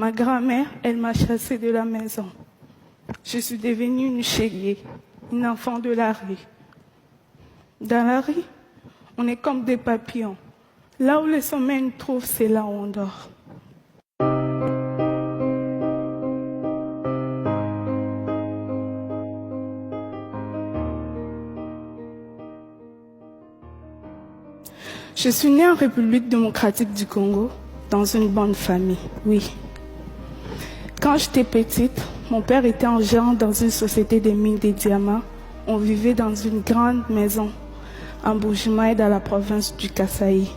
Ma grand-mère, elle m'a chassée de la maison. Je suis devenue une chélier, une enfant de la rue. Dans la rue, on est comme des papillons. Là où le sommeil nous trouve, c'est là où on dort. Je suis née en République démocratique du Congo, dans une bonne famille, oui. Quand j'étais petite, mon père était en gérant dans une société de mines de diamants. On vivait dans une grande maison en Bujimaï, dans la province du Kasaï.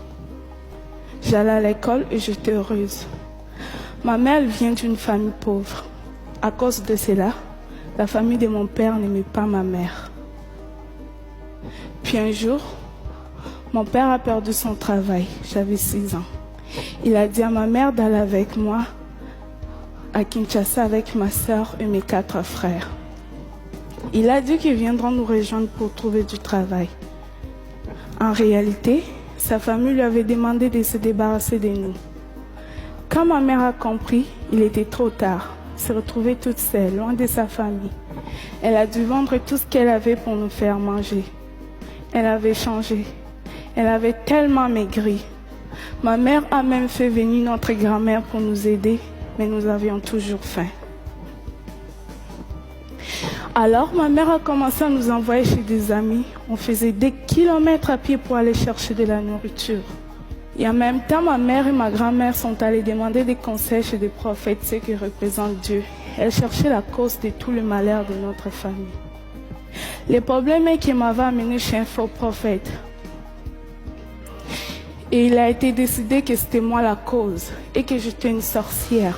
J'allais à l'école et j'étais heureuse. Ma mère vient d'une famille pauvre. À cause de cela, la famille de mon père n'aimait pas ma mère. Puis un jour, mon père a perdu son travail. J'avais 6 ans. Il a dit à ma mère d'aller avec moi à Kinshasa avec ma soeur et mes 4 frères. Il a dit qu'ils viendront nous rejoindre pour trouver du travail. En réalité, sa famille lui avait demandé de se débarrasser de nous. Quand ma mère a compris, il était trop tard. Elle s'est retrouvée toute seule, loin de sa famille. Elle a dû vendre tout ce qu'elle avait pour nous faire manger. Elle avait changé. Elle avait tellement maigri. Ma mère a même fait venir notre grand-mère pour nous aider, mais nous avions toujours faim. Alors ma mère a commencé à nous envoyer chez des amis. On faisait des kilomètres à pied pour aller chercher de la nourriture. Et en même temps, ma mère et ma grand-mère sont allées demander des conseils chez des prophètes, ceux qui représentent Dieu. Elles cherchaient la cause de tout le malheur de notre famille. Le problème est qu'elle m'avait amené chez un faux prophète. Et il a été décidé que c'était moi la cause et que j'étais une sorcière.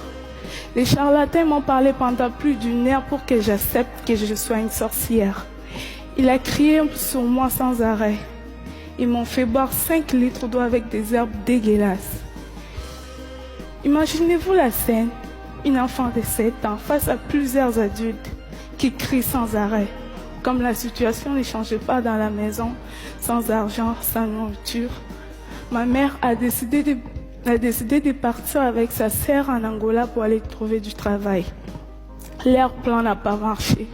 Les charlatans m'ont parlé pendant plus d'1 heure pour que j'accepte que je sois une sorcière. Il a crié sur moi sans arrêt. Ils m'ont fait boire 5 litres d'eau avec des herbes dégueulasses. Imaginez-vous la scène, une enfant de 7 ans face à plusieurs adultes qui crient sans arrêt. Comme la situation ne changeait pas dans la maison, sans argent, sans nourriture, ma mère a décidé de partir avec sa sœur en Angola pour aller trouver du travail. Leur plan n'a pas marché.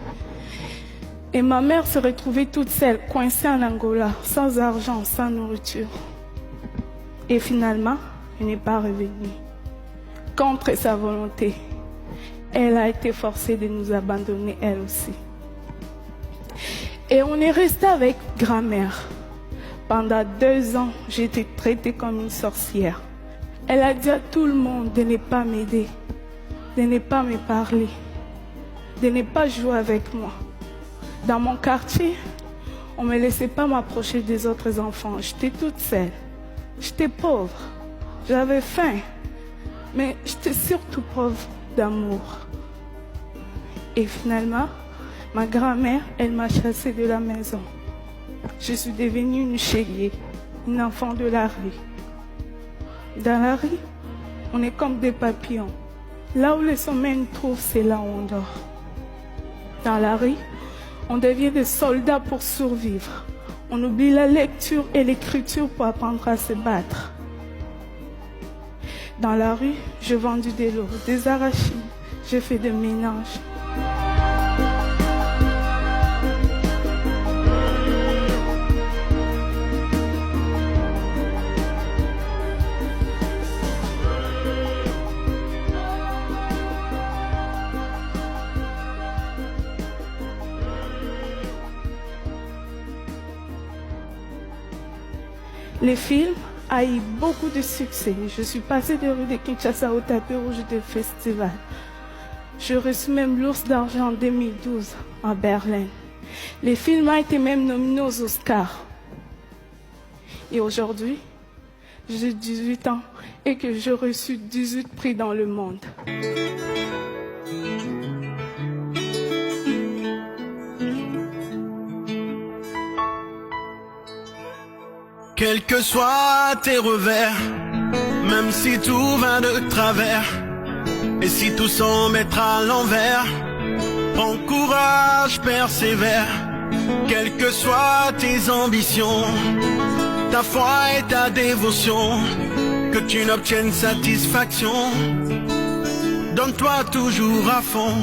Et ma mère se retrouvait toute seule, coincée en Angola, sans argent, sans nourriture. Et finalement, elle n'est pas revenue. Contre sa volonté, elle a été forcée de nous abandonner elle aussi. Et on est resté avec grand-mère. Pendant 2 ans, j'ai été traitée comme une sorcière. Elle a dit à tout le monde de ne pas m'aider, de ne pas me parler, de ne pas jouer avec moi. Dans mon quartier, on ne me laissait pas m'approcher des autres enfants. J'étais toute seule. J'étais pauvre. J'avais faim. Mais j'étais surtout pauvre d'amour. Et finalement, ma grand-mère, elle m'a chassée de la maison. Je suis devenue une chélier, une enfant de la rue. Dans la rue, on est comme des papillons. Là où le sommeil nous trouve, c'est là où on dort. Dans la rue, on devient des soldats pour survivre. On oublie la lecture et l'écriture pour apprendre à se battre. Dans la rue, j'ai vendu de l'eau, des arachides, j'ai fait des ménages. Le film a eu beaucoup de succès. Je suis passée de rue de Kinshasa au tapis rouge de festival. J'ai reçu même l'Ours d'argent en 2012 à Berlin. Le film a été même nominé aux Oscars. Et aujourd'hui, j'ai 18 ans et que j'ai reçu 18 prix dans le monde. Quels que soient tes revers, même si tout va de travers, et si tout semble être à l'envers, prends courage, persévère. Quelles que soient tes ambitions, ta foi et ta dévotion, que tu n'obtiennes satisfaction. donne-toi toujours à fond.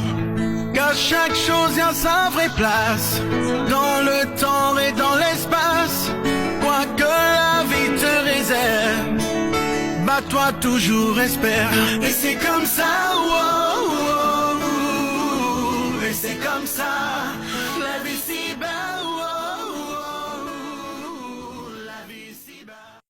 Car chaque chose a sa vraie place, dans le temps et dans l'espace. Quoi que la vie te réserve, bats-toi toujours, espère. Et c'est comme ça, oh, oh, oh, et c'est comme ça.